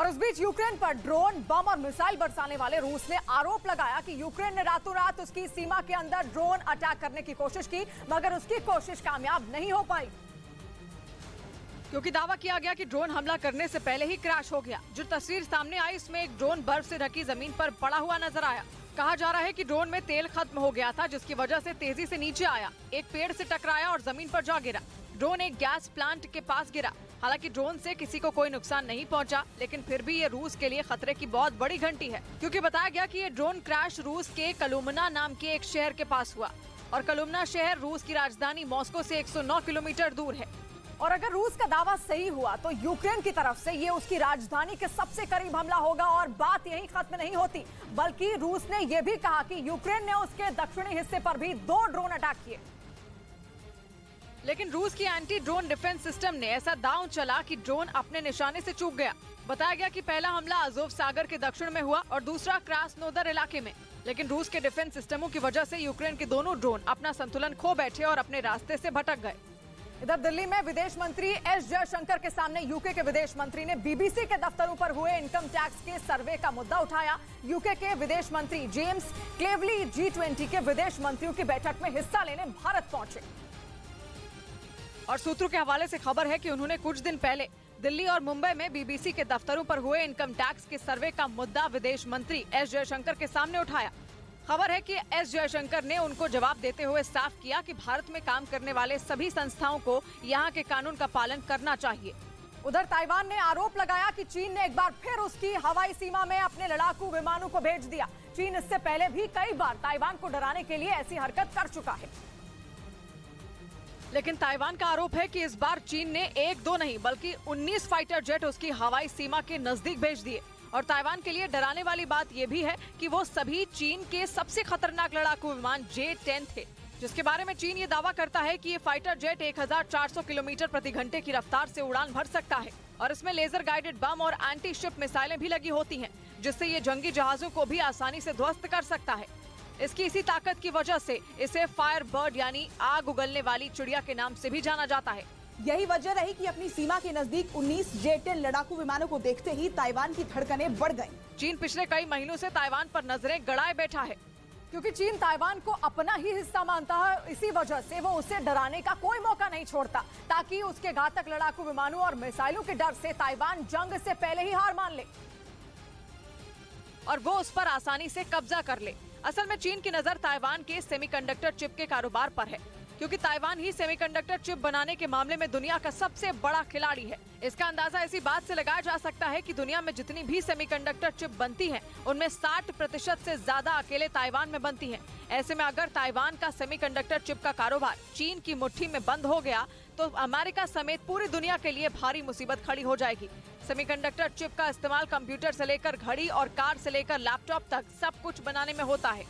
और इस बीच यूक्रेन पर ड्रोन, बम और मिसाइल बरसाने वाले रूस ने आरोप लगाया कि यूक्रेन ने रातों रात उसकी सीमा के अंदर ड्रोन अटैक करने की कोशिश की, मगर उसकी कोशिश कामयाब नहीं हो पाई, क्योंकि दावा किया गया कि ड्रोन हमला करने से पहले ही क्रैश हो गया। जो तस्वीर सामने आई, इसमें एक ड्रोन बर्फ से ढकी जमीन पर पड़ा हुआ नजर आया। कहा जा रहा है कि ड्रोन में तेल खत्म हो गया था, जिसकी वजह से तेजी से नीचे आया, एक पेड़ से टकराया और जमीन पर जा गिरा। ड्रोन एक गैस प्लांट के पास गिरा। हालांकि ड्रोन से किसी को कोई नुकसान नहीं पहुंचा, लेकिन फिर भी ये रूस के लिए खतरे की बहुत बड़ी घंटी है, क्योंकि बताया गया कि ये ड्रोन क्रैश रूस के कलुमना नाम के एक शहर के पास हुआ और कलुमना शहर रूस की राजधानी मॉस्को से 109 किलोमीटर दूर है। और अगर रूस का दावा सही हुआ तो यूक्रेन की तरफ से ये उसकी राजधानी के सबसे करीब हमला होगा और बात यहीं खत्म नहीं होती, बल्कि रूस ने यह भी कहा कि यूक्रेन ने उसके दक्षिणी हिस्से पर भी 2 ड्रोन अटैक किए। लेकिन रूस की एंटी ड्रोन डिफेंस सिस्टम ने ऐसा दांव चला कि ड्रोन अपने निशाने से चूक गया। बताया गया कि पहला हमला अज़ोव सागर के दक्षिण में हुआ और दूसरा क्रास्नोदर इलाके में, लेकिन रूस के डिफेंस सिस्टमों की वजह से यूक्रेन के दोनों ड्रोन अपना संतुलन खो बैठे और अपने रास्ते से भटक गए। इधर दिल्ली में विदेश मंत्री एस जयशंकर के सामने यूके के विदेश मंत्री ने बीबीसी के दफ्तरों पर हुए इनकम टैक्स के सर्वे का मुद्दा उठाया। यूके के विदेश मंत्री जेम्स क्लेवली G20 के विदेश मंत्रियों की बैठक में हिस्सा लेने भारत पहुंचे और सूत्रों के हवाले से खबर है कि उन्होंने कुछ दिन पहले दिल्ली और मुंबई में बीबीसी के दफ्तरों पर हुए इनकम टैक्स के सर्वे का मुद्दा विदेश मंत्री एस जयशंकर के सामने उठाया। खबर है कि एस जयशंकर ने उनको जवाब देते हुए साफ किया कि भारत में काम करने वाले सभी संस्थाओं को यहाँ के कानून का पालन करना चाहिए। उधर ताइवान ने आरोप लगाया कि चीन ने एक बार फिर उसकी हवाई सीमा में अपने लड़ाकू विमानों को भेज दिया। चीन इससे पहले भी कई बार ताइवान को डराने के लिए ऐसी हरकत कर चुका है, लेकिन ताइवान का आरोप है कि इस बार चीन ने 1-2 नहीं बल्कि 19 फाइटर जेट उसकी हवाई सीमा के नजदीक भेज दिए। और ताइवान के लिए डराने वाली बात यह भी है कि वो सभी चीन के सबसे खतरनाक लड़ाकू विमान J-10 थे, जिसके बारे में चीन ये दावा करता है कि ये फाइटर जेट 1400 किलोमीटर प्रति घंटे की रफ्तार से उड़ान भर सकता है और इसमें लेजर गाइडेड बम और एंटी शिप मिसाइलें भी लगी होती हैं, जिससे ये जंगी जहाजों को भी आसानी से ध्वस्त कर सकता है। इसकी इसी ताकत की वजह से इसे फायर बर्ड यानी आग उगलने वाली चिड़िया के नाम से भी जाना जाता है। यही वजह रही कि अपनी सीमा के नजदीक 19 J-10 लड़ाकू विमानों को देखते ही ताइवान की धड़कनें बढ़ गईं। चीन पिछले कई महीनों से ताइवान पर नजरें गड़ाए बैठा है, क्योंकि चीन ताइवान को अपना ही हिस्सा मानता है। इसी वजह से वो उसे डराने का कोई मौका नहीं छोड़ता, ताकि उसके घातक लड़ाकू विमानों और मिसाइलों के डर से ताइवान जंग से पहले ही हार मान ले और वो उस पर आसानी से कब्जा कर ले। असल में चीन की नजर ताइवान के सेमीकंडक्टर चिप के कारोबार पर है, क्योंकि ताइवान ही सेमीकंडक्टर चिप बनाने के मामले में दुनिया का सबसे बड़ा खिलाड़ी है। इसका अंदाजा इसी बात से लगाया जा सकता है कि दुनिया में जितनी भी सेमीकंडक्टर चिप बनती हैं, उनमें 60% से ज्यादा अकेले ताइवान में बनती हैं। ऐसे में अगर ताइवान का सेमीकंडक्टर चिप का कारोबार चीन की मुट्ठी में बंद हो गया तो अमेरिका समेत पूरी दुनिया के लिए भारी मुसीबत खड़ी हो जाएगी। सेमीकंडक्टर चिप का इस्तेमाल कंप्यूटर से लेकर घड़ी और कार से लेकर लैपटॉप तक सब कुछ बनाने में होता है।